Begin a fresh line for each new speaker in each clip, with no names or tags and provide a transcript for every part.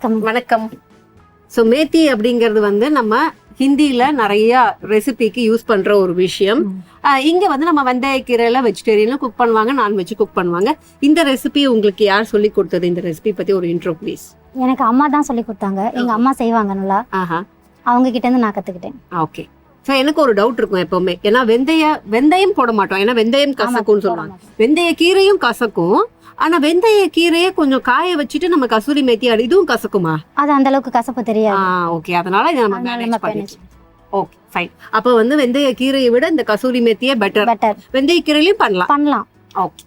வணக்கம்.
வணக்கம். ஸோ மேத்தி அப்படிங்கிறது வந்து நம்ம ஹிந்தியில நிறைய ரெசிபிக்கு யூஸ் பண்ற ஒரு விஷயம். இங்க வந்து நம்ம வெந்தயக்கீரையில வெஜிடேரியனும் குக் பண்ணுவாங்க, நான்வெஜ் குக் பண்ணுவாங்க. இந்த ரெசிபி உங்களுக்கு யார் சொல்லி கொடுத்தது? இந்த ரெசிபி பத்தி ஒரு இன்ட்ரோ ப்ளீஸ்.
எனக்கு அம்மா தான் சொல்லி கொடுத்தாங்க. எங்க அம்மா செய்வாங்க நல்லா. அவங்க கிட்ட இருந்து நான் கத்துக்கிட்டேன்.
ஓகே. ஸோ எனக்கு ஒரு டவுட் இருக்கும் எப்பவுமே, ஏன்னா வெந்தயம் போட மாட்டோம், ஏன்னா வெந்தயம் கசக்கும்னு சொல்லுவாங்க. வெந்தய கீரையும் கசக்கும். ஆனா வெந்தய கீரையை கொஞ்சம் காய வச்சுட்டு நம்ம கசூரி மேத்தி இதுவும் கசக்குமா?
அது அந்த அளவுக்கு கசப்பு தெரியாது.
ஓகே, அதனால இதை நம்ம மேனேஜ் பண்ணிக்கலாம். Okay fine. அப்ப வந்து வெந்தய கீரையை விட இந்த கசூரி மேத்தியே பெட்டர். வெந்தய கீரையிலயும் பண்ணலாம். ஓகே,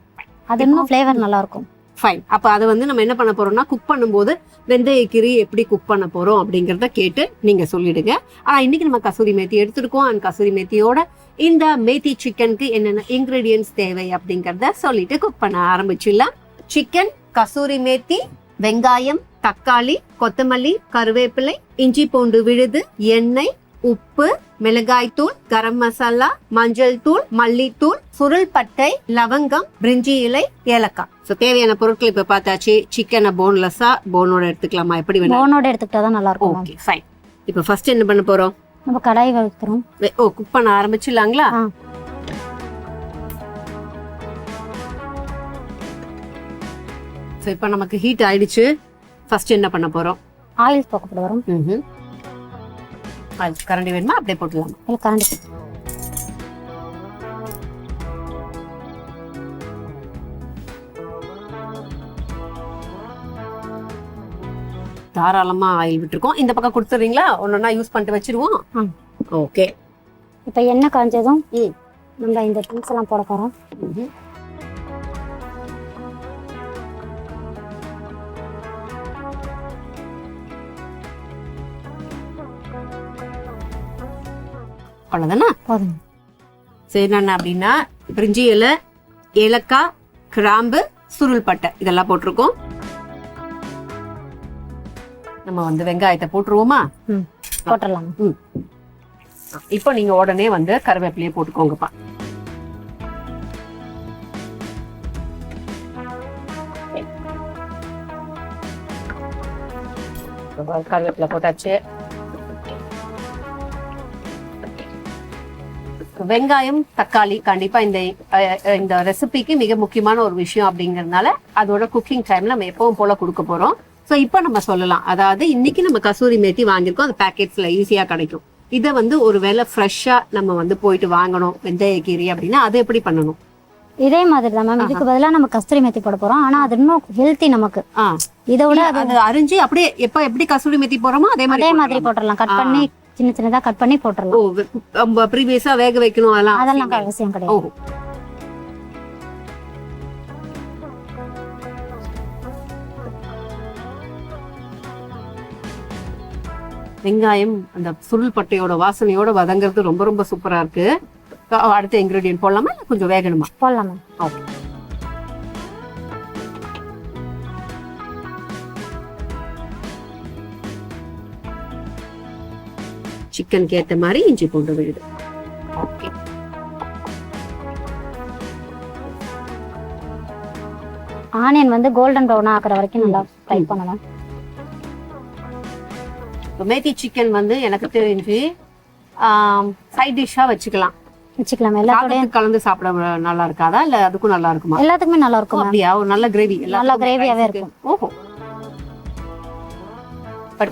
அது இன்னும் ஃப்ளேவர் நல்லா இருக்கும்.
ஃபைன். அப்ப அதை வந்து நம்ம என்ன பண்ண போறோம்னா, குக் பண்ணும்போது வெந்தய கீரை எப்படி குக் பண்ண போறோம் அப்படிங்கறத கேட்டு நீங்க சொல்லிடுங்க. ஆனா இன்னைக்கு நம்ம கசூரி மேத்தி எடுத்துருக்கோம். அந்த கசூரி மேத்தியோட இந்த மேத்தி சிக்கனுக்கு என்னென்ன இன்கிரீடியன்ஸ் தேவை அப்படிங்கறத சொல்லிட்டு குக் பண்ண ஆரம்பிச்சிடலாம். சிக்கன், கசூரி மேத்தி, வெங்காயம், தக்காளி, கொத்தமல்லி, கருவேப்பிலை, இஞ்சி பூண்டு விழுது, எண்ணெய், உப்பு, மிளகாய் தூள், கரம் மசாலா, மஞ்சள் தூள், மல்லித்தூள், சுருள் பட்டை, லவங்கம், பிரிஞ்சி இலை, ஏலக்காய். சோ தேவையான பொருட்கள் இப்ப பார்த்தாச்சு. சிக்கனை போன்லெஸ்ஸா போனோட எடுத்துக்கலாமா? எப்படி வேணும்?
போனோட எடுத்துக்கிட்டாதான் நல்லா இருக்கும்.
Okay fine. இப்ப ஃபர்ஸ்ட் என்ன பண்ண போறோம்?
நம்ம கடாய் வைக்கிறோம்.
குக் பண்ண ஆரம்பிச்சிடலாங்களா? ஸோ இப்போ நமக்கு ஹீட் ஆயிடுச்சு. ஃபர்ஸ்ட் என்ன பண்ண போறோம்?
ஆயில் போட்டு வரோம்.
கரண்டி வேணுமா? அப்படியே போட்டுலாம்.
இல்லை, கரண்டி.
தாராளமா ஆயில் விட்டுருக்கோம். இந்த பக்கம் கொடுத்துறீங்களா? ஒன்னொன்னா யூஸ் பண்ணிட்டு வச்சிருவோம். ஓகே.
இப்போ எண்ணெய் காஞ்சதும் நம்ம இந்த திங்ஸ் எல்லாம் போட போறோம்.
அவ்வளவுதானா?
போதும்.
சரி, என்ன அப்படின்னா பிரிஞ்சி இலை, ஏலக்காய், கிராம்பு, சுருள் பட்டை இதெல்லாம் போட்டிருக்கோம். நம்ம வந்து வெங்காயத்தை போட்டுருவோமா?
போட்டுடலாம்.
இப்போ நீங்க உடனே வந்து கருவேப்பிலையே போட்டுக்கோங்கப்பா. கருவேப்பிலை போட்டாச்சு. வெங்காயம், தக்காளி கண்டிப்பா இந்த ரெசிபிக்கு மிக முக்கியமான ஒரு விஷயம் அப்படிங்கறதுனால அதோட குக்கிங் டைம்ல நம்ம எப்பவும் போல கொடுக்க போறோம். சோ இப்போ நம்ம சொல்லலாம், அதாவது இன்னைக்கு நம்ம கசூரி மேத்தி வாங்கியிருக்கோம். அது பேக்கெட்ஸ்ல ஈஸியா கிடைக்கும். இதை வந்து ஒரு வேளை ஃப்ரெஷ்ஷா நம்ம வந்து போயிட்டு வாங்கணும் வெந்தய கீரை அப்படின்னா அது எப்படி பண்ணணும்?
இதே மாதிரி தான் மேம். இதுக்கு பதிலா நம்ம கஸ்தூரி மேத்தி போட போறோம். ஆனா அது இன்னும் ஹெல்த்தி நமக்கு. இதோட
அது அரிஞ்சு அப்படியே எப்படி கசூரி மேத்தி போறோமோ அதே மாதிரி
போட்டுடலாம். கட் பண்ணி சின்ன சின்னதா கட் பண்ணி போட்டுடலாம்.
ப்ரீவியஸா வேக வைக்கணும்
அதெல்லாம் அவசியம் கிடையாது.
வெங்காயம் அந்த சுருள் பட்டையோட வாசனையோட வதங்கிறது ரொம்ப ரொம்ப சூப்பரா இருக்கு. அடுத்த இன்கிரீடியன்ட் போடலாமா, இல்ல கொஞ்சம் வேகணுமா?
போடலாமா?
ஓகே. சிக்கனுக்கு ஏத்த மாதிரி இஞ்சி பூண்டு விழுது. ஓகே.
ஆனியன் வந்து கோல்டன் ப்ரௌன் ஆக்குற வரைக்கும் நல்லா ஃப்ரை பண்ணலாம்.
மேத்தி சிக்கன் வந்து எனக்கு தெரிஞ்சு சைட் டிஷ்ஷா வச்சுக்கலாம். எல்லாத்தோடயும் கலந்து சாப்பிட நல்லா இருக்காதா, இல்ல அதுக்கும் நல்லா இருக்குமா?
எல்லாத்துக்குமே நல்லா இருக்கும்.
அப்படியா? ஒரு நல்ல கிரேவி,
நல்ல கிரேவியாவே இருக்கும்.
ஓஹோ.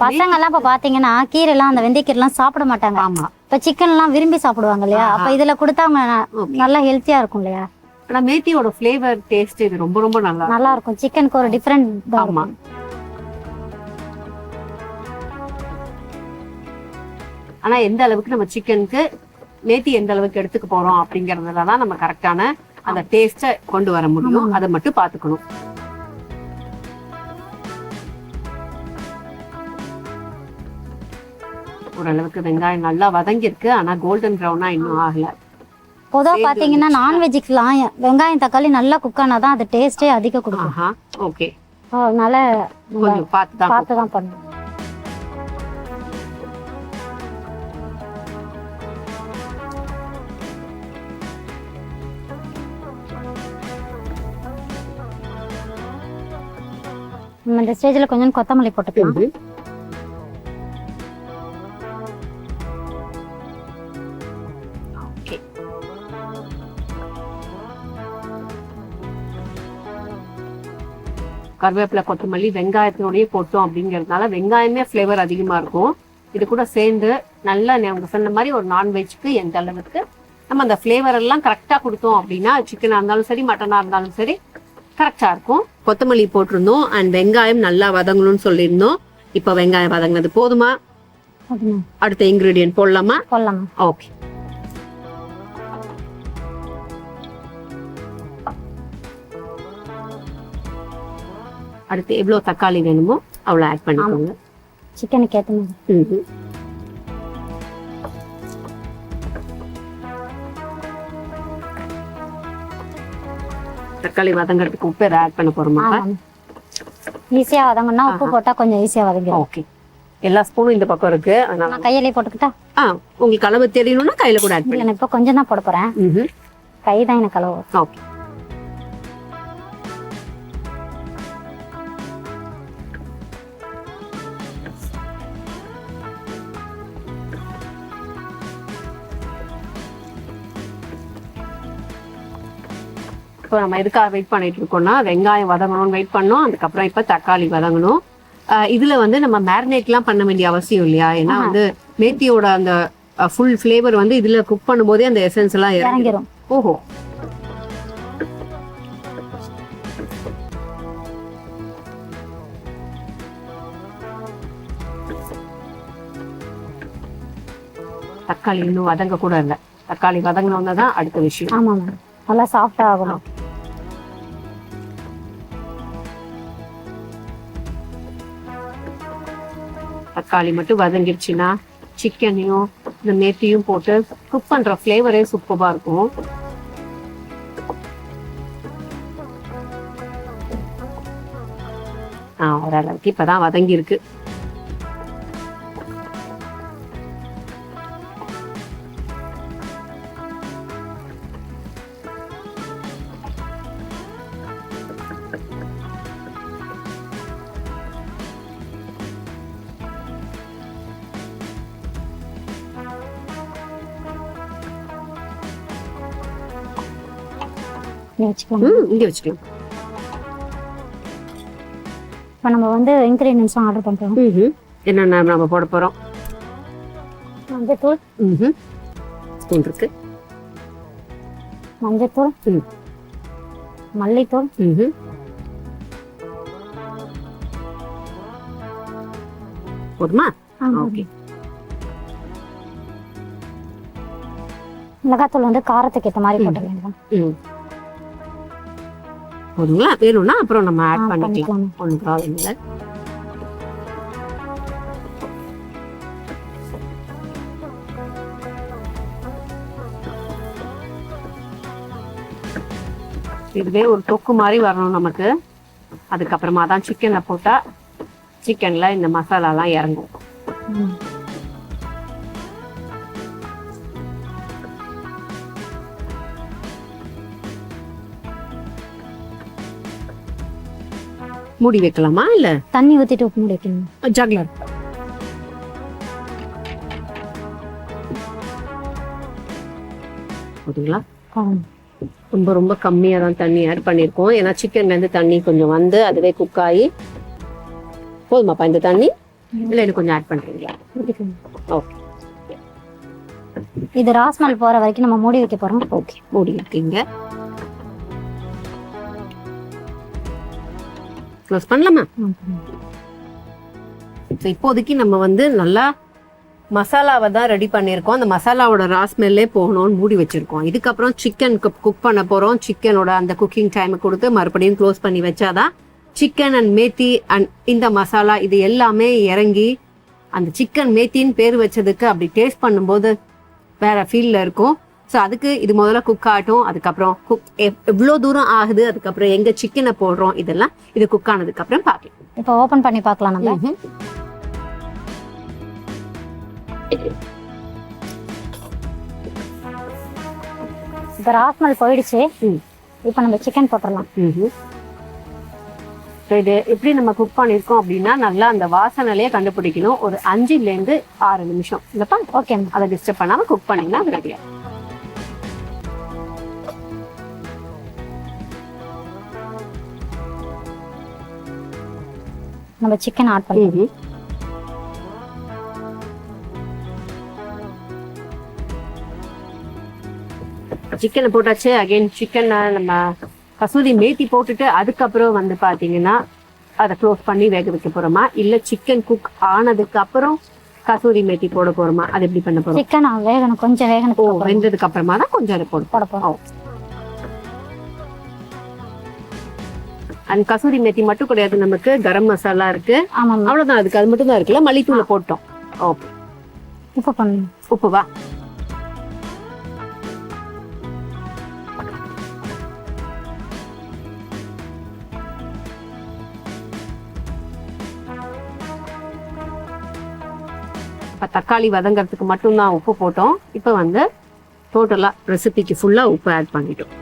பசங்க எல்லாம் இப்ப பாத்தீங்கன்னா கீரை எல்லாம் அந்த வெந்தய கீரை எல்லாம் சாப்பிட மாட்டாங்க.
ஆமா.
இப்ப சிக்கன் எல்லாம் விரும்பி சாப்பிடுவாங்க இல்லையா? அப்ப இதுல கொடுத்தா நல்லா ஹெல்த்தியா இருக்கும் இல்லையா?
ஆனா மேத்தியோட ஃபிளேவர் டேஸ்ட் இது ரொம்ப ரொம்ப நல்லா
இருக்கும். சிக்கனுக்கு ஒரு டிஃபரெண்ட்.
ஆமா. ஆனா எந்த அளவுக்கு நம்ம சிக்கனுக்கு மேத்தி எந்த அளவுக்கு எடுத்துக்க போறோம் அப்படிங்கறதுலதான் நம்ம கரெக்டான அந்த டேஸ்ட கொண்டு வர முடியும். அதை மட்டும் பாத்துக்கணும். ஓரளவுக்கு வெங்காயம் நல்லா வதங்கிருக்கு. ஆனா கோல்டன் ப்ரௌனா இன்னும் ஆகல.
பொதுவா பாத்தீங்கன்னா நான்வெஜ்க்குலாம் வெங்காயம் தக்காளி நல்லா குக் ஆனாதான் அது டேஸ்டே அதிகம் கொடுக்கும்.
ஓகே.
அதனால
கொஞ்சம் பார்த்துதான்
பண்ணணும். நம்ம இந்த ஸ்டேஜ்ல கொஞ்சம் கொத்தமல்லி போட்டுக்கலாம்.
ஓகே, கருவேப்பிலை, கொத்தமல்லி, வெங்காயத்தினுடைய போட்டோம் அப்படிங்கிறதுனால வெங்காயமே ஃப்ளேவர் அதிகமா இருக்கும். இது கூட சேர்ந்து நல்லா நீங்க சொன்ன மாதிரி ஒரு நான்வெஜ்க்கு எந்த அளவுக்கு நம்ம அந்த ஃப்ளேவர் எல்லாம் கரெக்டா கொடுத்தோம் அப்படின்னா சிக்கனா இருந்தாலும் சரி மட்டனா இருந்தாலும் சரி கரெக்டா இருக்கும். கொத்தமல்லி போட்டிருந்தோம் அண்ட் வெங்காயம் நல்லா வதங்கணும்னு சொல்லியிருந்தோம். இப்போ வெங்காயம் வதங்கினது போதுமா? அடுத்த இன்கிரீடியன்ட் போடலாமா?
போடலாம்.
ஓகே, அடுத்து எவ்வளவு தக்காளி வேணுமோ அவ்வளவு ஆட் பண்ணிக்கோங்க.
சிக்கனுக்கு ஏற்ற மாதிரி.
தக்காளி வதங்கிறதுக்கு உப்பு ஆட் பண்ண போறோமா?
ஈஸியா வதங்கணும்னா உப்பு போட்டா கொஞ்சம் ஈஸியா வதங்கிடும்.
ஓகே, எல்லா ஸ்பூனும் இந்த பக்கம் இருக்கு, அதனால
நான் கையிலே போட்டுக்கிட்டா?
உங்களுக்கு அளவு தெரியணும்னா கையில கூட ஆட் பண்ணி.
நான் இப்போ கொஞ்சம் தான் போட போறேன். கை தான் எனக்கு அளவு.
ஓகே, இப்போ நம்ம எதுக்காக வெயிட் பண்ணிட்டு இருக்கோம்னா வெங்காயம் வதங்கணும்னு வெயிட் பண்ணோம். அதுக்கப்புறம் இப்போ தக்காளி வதங்கணும். இதுல வந்து நம்ம மேரினேட்லாம் பண்ண வேண்டிய அவசியம் இல்லையா? ஏன்னா வந்து மேத்தியோட அந்த ஃபுல் ஃப்ளேவர் வந்து இதுல குக் பண்ணும்போதே அந்த எசன்ஸ் எல்லாம் இறங்கிடும். ஓஹோ, தக்காளி இன்னும் வதங்க கூட இல்லை. தக்காளி வதங்கணும்னு தான் அடுத்த விஷயம்.
ஆமா மேம், நல்லா சாஃப்டா ஆகணும்.
தக்காளி மட்டும் வதங்கிடுச்சுன்னா சிக்கனையும் இந்த மேத்தியும் போட்டு குக் பண்ற ஃப்ளேவரே சூப்பரா இருக்கும். ஓரளவுக்கு இப்பதான் வதங்கி இருக்கு. இங்க வச்சுக்கலாம்.
இப்போ நம்ம வந்து இன்கிரீடியன்ஸ் ஆர்டர் பண்றோம்.
என்னென்ன நம்ம போட போறோம்?
மஞ்சத்தூள்
ஸ்பூன் இருக்கு,
மஞ்சத்தூள், மல்லித்தூள்,
போதுமா? ஓகே,
மிளகாத்தூள் வந்து காரத்துக்கு ஏற்ற மாதிரி போட்ட வேண்டாம்.
போதுங்களா? வேணும்னா அப்புறம் நம்ம ஆட் பண்ணிக்கலாம், ஒன்றும் ப்ராப்ளம் இல்லை. இதுவே ஒரு தொக்கு மாதிரி வரணும் நமக்கு. அதுக்கப்புறமா தான் சிக்கன்ல போட்டா சிக்கன்ல இந்த மசாலாலாம் இறங்கும். மூடி வைக்கலாமா இல்ல
தண்ணி ஊத்திட்டு உப்பு மூடி வைக்கணும்?
ஜாக்லர் போதுங்களா? ரொம்ப ரொம்ப கம்மியா தான் தண்ணி ஆட் பண்ணிருக்கோம். ஏன்னா சிக்கன்ல இருந்து தண்ணி கொஞ்சம் வந்து அதுவே குக் ஆகி. போதுமாப்பா இந்த தண்ணி? இல்ல இது கொஞ்சம் ஆட் பண்றீங்களா? ஓகே,
இது ராஸ்மல் போற வரைக்கும் நம்ம மூடி வைக்க போறோம்.
ஓகே, மூடி வைக்கீங்க. க்ளோஸ் பண்ணலாமா? இப்போதைக்கு நம்ம வந்து நல்லா மசாலாவை தான் ரெடி பண்ணியிருக்கோம். அந்த மசாலாவோட ராஸ்மெல்லே போகணும்னு மூடி வச்சிருக்கோம். இதுக்கப்புறம் சிக்கன் குக் பண்ண போறோம். சிக்கனோட அந்த குக்கிங் டைமை கொடுத்து மறுபடியும் க்ளோஸ் பண்ணி வச்சாதான் சிக்கன் அண்ட் மேத்தி அண்ட் இந்த மசாலா இது எல்லாமே இறங்கி அந்த சிக்கன் மேத்தின்னு பேர் வச்சதுக்கு அப்படி டேஸ்ட் பண்ணும்போது வேற ஃபீல்ல இருக்கும். ஸோ அதுக்கு இது முதல்ல குக் ஆகட்டும். அதுக்கப்புறம் குக் எவ்வளோ தூரம் ஆகுது, அதுக்கப்புறம் எங்க சிக்கனை போடுறோம், இதெல்லாம் இது குக் ஆனதுக்கு அப்புறம் பார்க்கலாம்.
இப்போ ஓபன் பண்ணி பார்க்கலாம் நம்ம. இப்போ ராஸ்மல் போயிடுச்சு. இப்போ நம்ம சிக்கன் போட்டுடலாம்.
ஸோ இது எப்படி நம்ம குக் பண்ணியிருக்கோம் அப்படின்னா நல்லா அந்த வாசனையிலேயே கண்டுபிடிக்கணும். ஒரு 5லேருந்து 6 நிமிஷம் இல்லப்பா?
ஓகே.
அதை டிஸ்டர்ப் பண்ணாம குக் பண்ணிங்கன்னா அது ரெடியா.
நம்ம சிக்கன் ஆட் பண்ணி
சிக்கனை போட்டாச்சு. அகைன் சிக்கன் நம்ம கசூரி மேத்தி போட்டுட்டு அதுக்கப்புறம் வந்து பாத்தீங்கன்னா அதை க்ளோஸ் பண்ணி வேக வைக்க போறோமா, இல்ல சிக்கன் குக் ஆனதுக்கு அப்புறம் கசூரி மேத்தி போட போறோமா, அது எப்படி பண்ண போறோம்?
சிக்கன் வேகணும், கொஞ்சம் வேகணும்.
வெந்ததுக்கு அப்புறமா தான் கொஞ்சம் அதை போட போறோம். அண்ட் கசூரி மேத்தி மட்டும் கிடையாது, நமக்கு கரம் மசாலா இருக்கு. அவ்வளவுதான், அதுக்கு அது மட்டும் தான் இருக்குல்ல. மல்லித்தூளை போட்டோம். ஓகே.
உப்பு பண்ணணும்.
உப்புவா? இப்போ தக்காளி வதங்கிறதுக்கு மட்டும்தான் உப்பு போட்டோம். இப்போ வந்து டோட்டலா ரெசிபிக்கு ஃபுல்லா உப்பு ஆட் பண்ணிட்டோம்.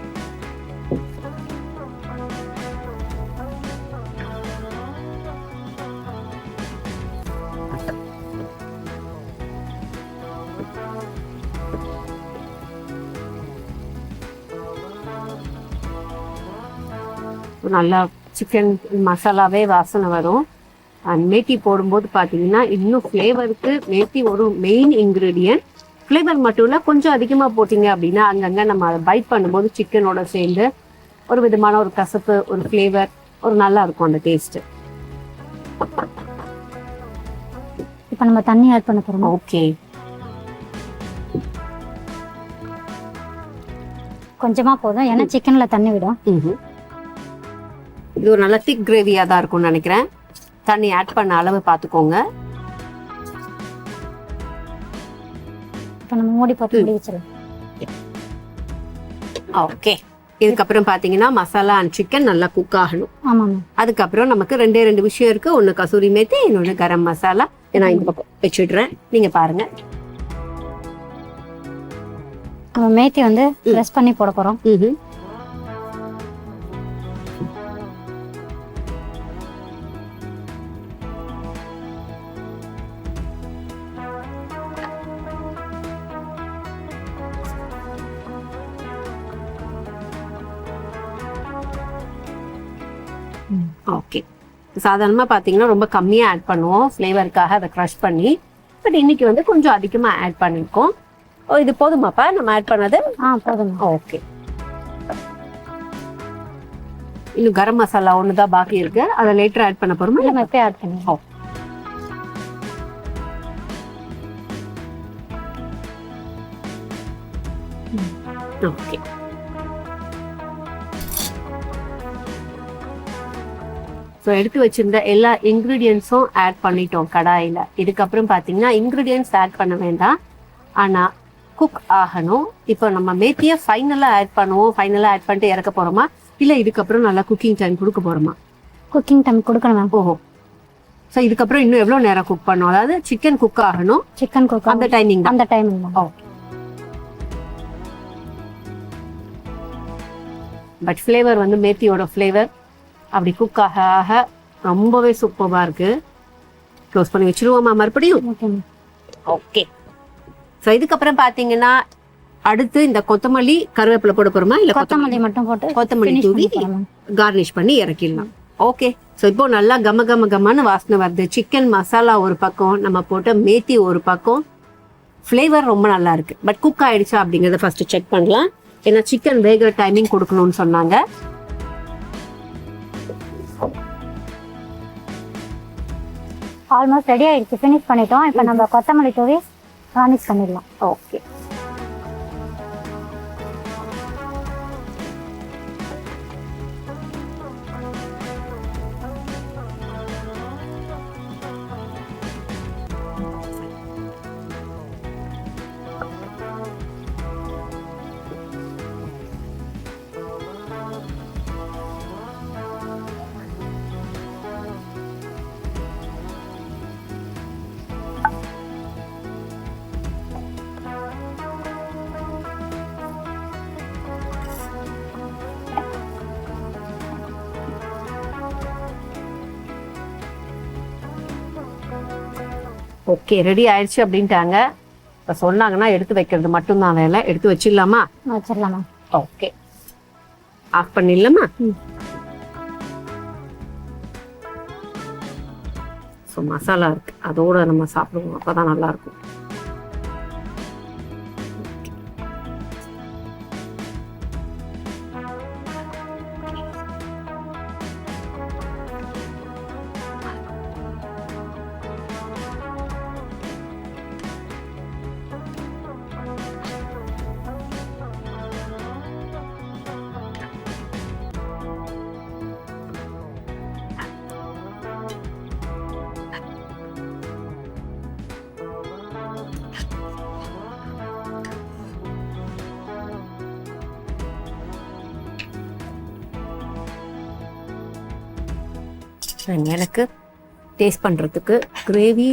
நல்லா சிக்கன் மசாலாவே வாசனை வரும். அண்ட் மேத்தி போடும்போது பார்த்தீங்கன்னா இன்னும் ஃப்ளேவருக்கு மேத்தி ஒரு மெயின் இன்க்ரீடியன்ட். ஃப்ளேவர் மட்டும் இல்லை, கொஞ்சம் அதிகமாக போட்டிங்க அப்படின்னா அங்கங்கே நம்ம அதை பைட் பண்ணும்போது சிக்கனோட சேர்ந்து ஒரு விதமான ஒரு கசப்பு, ஒரு ஃப்ளேவர், ஒரு நல்லா இருக்கும் அந்த டேஸ்ட்டு.
இப்போ நம்ம தண்ணி ஆட் பண்ண போகிறோம்.
ஓகே.
கொஞ்சமாக போதும், ஏன்னா சிக்கனில் தண்ணி விடும்.
இது ஒரு நல்ல திக் கிரேவியாக தான் இருக்கும்னு நினைக்கிறேன். தண்ணி ஆட் பண்ண அளவு பார்த்துக்கோங்க.
இப்போ நம்ம மூடி போட்டு மூடி வச்சிடலாம்.
ஓகே. இதுக்கப்புறம் பார்த்தீங்கன்னா மசாலா அண்ட் சிக்கன் நல்லா குக் ஆகணும்.
ஆமாம்.
அதுக்கப்புறம் நமக்கு 2 விஷயம் இருக்கு. ஒன்று கசூரி மேத்தி, இன்னொன்று கரம் மசாலா. நான் இந்த பக்கம் வச்சுடுறேன், நீங்க பாருங்க.
நம்ம மேத்தி வந்து ப்ரெஸ் பண்ணி போட போறோம்.
ஓகே. சாதாரணமா பாத்தீங்கன்னா ரொம்ப கம்மியா ஆட் பண்ணுவோம் ஃப்ளேவருக்காக, அதை க்ரஷ் பண்ணி. பட் இன்னைக்கு வந்து கொஞ்சம் அதிகமா ஆட் பண்ணிருக்கோம். இது போதுமாப்பா நம்ம ஆட் பண்ணது?
போதும்.
ஓகே. இன்னும் கரம் மசாலா ஒண்ணுதான் பாக்கி இருக்கு, அதை லேட்டர் ஆட் பண்ண போறோமா?
நம்ம இப்பவே ஆட் பண்ணுவோம்.
ஓகே. ஸோ எடுத்து வச்சிருந்த எல்லா இன்க்ரீடியன்ஸும் ஆட் பண்ணிட்டோம் கடாயில். இதுக்கப்புறம் பார்த்தீங்கன்னா இன்க்ரீடியன்ஸ் ஆட் பண்ண வேண்டாம், ஆனால் குக் ஆகணும். இப்போ நம்ம மேத்தியை ஃபைனலாக ஆட் பண்ணுவோம். ஃபைனலாக ஆட் பண்ணிட்டு இறக்க போகிறோமா, இல்லை இதுக்கப்புறம் நல்லா குக்கிங் டைம் கொடுக்க போகிறோமா?
குக்கிங் டைம் கொடுக்கணும் மேம்.
ஓஹோ. ஸோ இதுக்கப்புறம் இன்னும் எவ்வளோ நேரம் குக் பண்ணணும்? அதாவது சிக்கன் குக் ஆகணும்.
சிக்கன் குக்
அந்த டைமிங் தான்.
அந்த டைமிங் தான்.
ஓகே. பட் ஃப்ளேவர் வந்து மேத்தியோட ஃப்ளேவர் அப்படி குக் ஆக ஆக ரொம்பவே சூப்பராக இருக்கு. க்ளோஸ் பண்ணி வச்சிருவோமா மறுபடியும்? ஓகே. ஸோ இதுக்கப்புறம் பார்த்தீங்கன்னா அடுத்து இந்த கொத்தமல்லி கருவேப்பிலை போட போறோமா, இல்லை
கொத்தமல்லி மட்டும் போட்டு
கொத்தமல்லி தூவி கார்னிஷ் பண்ணி இறக்கிடலாம். ஓகே. ஸோ இப்போ நல்லா கமன்னு வாசனை வருது. சிக்கன் மசாலா ஒரு பக்கம், நம்ம போட்ட மேத்தி ஒரு பக்கம். ஃப்ளேவர் ரொம்ப நல்லா இருக்கு. பட் குக் ஆயிடுச்சா அப்படிங்கிறத ஃபர்ஸ்ட் செக் பண்ணலாம். ஏன்னா சிக்கன் வேகிற டைமிங் கொடுக்கணும்னு சொன்னாங்க.
ஆல்மோஸ்ட் ரெடி ஆயிடுச்சு, ஃபினிஷ் பண்ணிட்டோம். இப்போ நம்ம கொத்தமல்லி தூவி கார்னிஷ் பண்ணிடலாம்.
ஓகே. ஓகே, ரெடி ஆயிடுச்சு அப்படின்ட்டாங்க. இப்போ சொன்னாங்கன்னா எடுத்து வைக்கிறது மட்டும்தான் வேலை. எடுத்து வச்சிடலாமா?
வச்சிடலாமா?
ஓகே, ஆஃப் பண்ணிடலாமா? ஸோ மசாலா இருக்கு, அதோட நம்ம சாப்பிடுவோம், அப்பதான் நல்லா இருக்கும். எனக்கு டேஸ்ட் பண்றதுக்கு gravy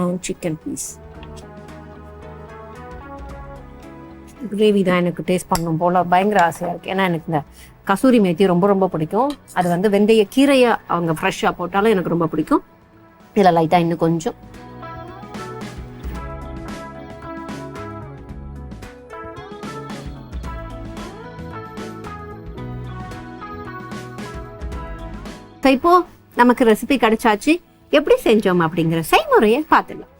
and chicken piece. Gravy தான் எனக்கு டேஸ்ட் பண்ணணும் போல பயங்கர ஆசையா இருக்கு. ஏன்னா எனக்கு இந்த கசூரி மேத்தி ரொம்ப ரொம்ப பிடிக்கும். அது வந்து வெந்தய கீரையா அவங்க ஃப்ரெஷ்ஷாக போட்டாலும் எனக்கு ரொம்ப பிடிக்கும். இதில் லைட்டாக இன்னும் கொஞ்சம் இப்போ நமக்கு ரெசிபி கிடைச்சாச்சு. எப்படி செஞ்சோம் அப்படிங்கிற செய்முறையை பார்த்துடலாம்.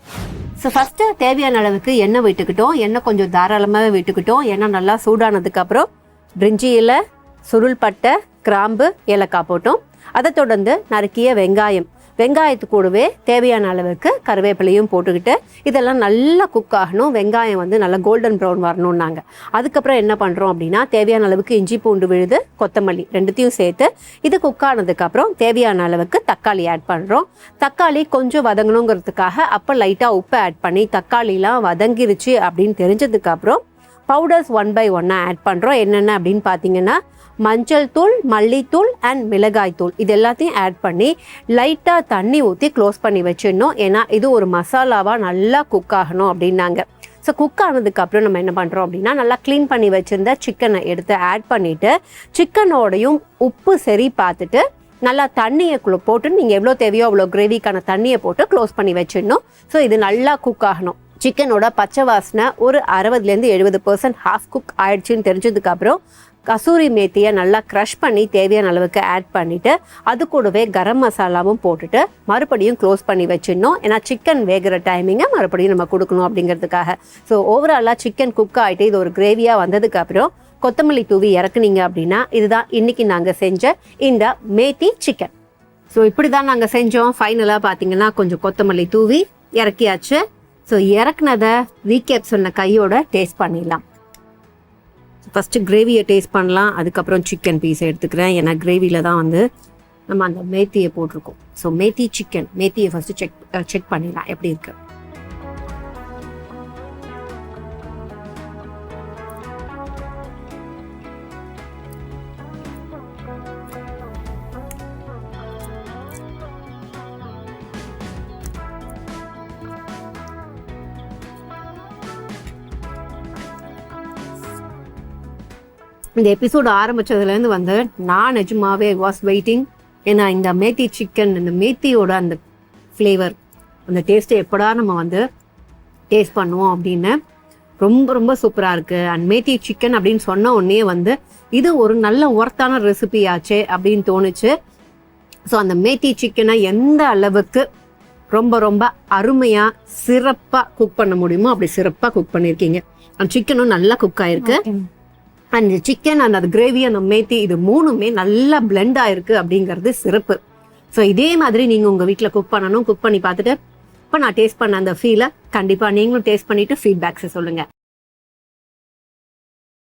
ஸோ ஃபர்ஸ்ட் தேவையான அளவுக்கு எண்ணெய் விட்டுக்கிட்டோம். எண்ணெய் கொஞ்சம் தாராளமாகவே விட்டுக்கிட்டோம். எண்ணெய் நல்லா சூடானதுக்கு அப்புறம் பிரிஞ்சி இலை, சுருள் பட்டை, கிராம்பு, ஏலக்காய் போட்டோம். அதை தொடர்ந்து நறுக்கிய வெங்காயத்து கூடவே தேவையான அளவுக்கு கருவேப்பிலையும் போட்டுக்கிட்டு இதெல்லாம் நல்லா குக் ஆகணும். வெங்காயம் வந்து நல்லா கோல்டன் ப்ரௌன் வரணும்னாங்க. அதுக்கப்புறம் என்ன பண்ணுறோம் அப்படின்னா தேவையான அளவுக்கு இஞ்சி பூண்டு விழுது, கொத்தமல்லி ரெண்டுத்தையும் சேர்த்து இது குக் ஆனதுக்கப்புறம் தேவையான அளவுக்கு தக்காளி ஆட் பண்ணுறோம். தக்காளி கொஞ்சம் வதங்கணுங்கிறதுக்காக அப்போ லைட்டாக உப்பு ஆட் பண்ணி தக்காளிலாம் வதங்கிருச்சு அப்படின்னு தெரிஞ்சதுக்கப்புறம் பவுடர்ஸ் 1 by 1 ஆட் பண்ணுறோம். என்னென்ன அப்படின்னு பார்த்தீங்கன்னா மஞ்சள் தூள், மல்லித்தூள் அண்ட் மிளகாய் தூள் இது எல்லாத்தையும் ஆட் பண்ணி லைட்டாக தண்ணி ஊற்றி க்ளோஸ் பண்ணி வச்சிடணும். ஏன்னா இது ஒரு மசாலாவாக நல்லா குக் ஆகணும் அப்படின்னாங்க. ஸோ குக் ஆனதுக்கப்புறம் நம்ம என்ன பண்ணுறோம் அப்படின்னா நல்லா க்ளீன் பண்ணி வச்சுருந்த சிக்கனை எடுத்து ஆட் பண்ணிவிட்டு சிக்கனோடையும் உப்பு சரி பார்த்துட்டு நல்லா தண்ணியை போட்டு நீங்கள் எவ்வளோ தேவையோ அவ்வளோ கிரேவிக்கான தண்ணியை போட்டு க்ளோஸ் பண்ணி வச்சிடணும். ஸோ இது நல்லா குக் ஆகணும். சிக்கனோட பச்சை வாசனை ஒரு 60% 70% ஹாஃப் குக் ஆயிடுச்சுன்னு தெரிஞ்சதுக்கப்புறம் கசூரி மேத்தியை நல்லா க்ரஷ் பண்ணி தேவையான அளவுக்கு ஆட் பண்ணிவிட்டு அது கூடவே கரம் மசாலாவும் போட்டுட்டு மறுபடியும் க்ளோஸ் பண்ணி வச்சிடணும். ஏன்னா சிக்கன் வேகிற டைமிங்கை மறுபடியும் நம்ம கொடுக்கணும் அப்படிங்கிறதுக்காக. ஸோ ஓவராலாக சிக்கன் குக் ஆகிட்டு இது ஒரு கிரேவியாக வந்ததுக்கப்புறம் கொத்தமல்லி தூவி இறக்குனீங்க அப்படின்னா இதுதான் இன்னைக்கு நாங்கள் செஞ்ச இந்த மேத்தி சிக்கன். ஸோ இப்படி தான் நாங்கள் செஞ்சோம். ஃபைனலாக பார்த்தீங்கன்னா கொஞ்சம் கொத்தமல்லி தூவி இறக்கியாச்சு. ஸோ இறக்குனதை ரீகேப் சொன்ன கையோட டேஸ்ட் பண்ணிடலாம். ஃபஸ்ட்டு கிரேவியை டேஸ்ட் பண்ணலாம், அதுக்கப்புறம் சிக்கன் பீஸை எடுத்துக்கிறேன். ஏன்னா கிரேவியில் தான் வந்து நம்ம அந்த மேத்தியை போட்டிருக்கோம். ஸோ மேத்தி சிக்கன், மேத்தியை ஃபஸ்ட்டு செக் பண்ணிடலாம் எப்படி இருக்கு. இந்த எபிசோடு ஆரம்பிச்சதுலேருந்து வந்து நான் நிஜமாவே வாஸ் வெயிட்டிங். ஏன்னா இந்த மேத்தி சிக்கன், இந்த மேத்தியோட அந்த ஃப்ளேவர், அந்த டேஸ்ட்டை எப்படா நம்ம வந்து டேஸ்ட் பண்ணுவோம் அப்படின்னு ரொம்ப ரொம்ப சூப்பராக இருக்குது. அண்ட் மேத்தி சிக்கன் அப்படின்னு சொன்ன உடனே வந்து இது ஒரு நல்ல ஒர்த்தான ரெசிபி ஆச்சே அப்படின்னு தோணுச்சு. ஸோ அந்த மேத்தி சிக்கனை எந்த அளவுக்கு ரொம்ப ரொம்ப அருமையாக சிறப்பாக குக் பண்ண முடியுமோ அப்படி சிறப்பாக குக் பண்ணியிருக்கீங்க. அந்த சிக்கனும் நல்லா குக் ஆயிருக்கு. அந்த சிக்கன் அண்ட் அது கிரேவி அந்த மேத்தி இது மூணுமே நல்லா பிளெண்ட் ஆயிருக்கு அப்படிங்கிறது சிறப்பு. ஸோ இதே மாதிரி நீங்கள் உங்கள் வீட்டில் குக் பண்ணணும். குக் பண்ணி பார்த்துட்டு இப்போ நான் டேஸ்ட் பண்ண அந்த ஃபீலை கண்டிப்பாக நீங்களும் டேஸ்ட் பண்ணிட்டு ஃபீட்பேக்ஸை சொல்லுங்கள்.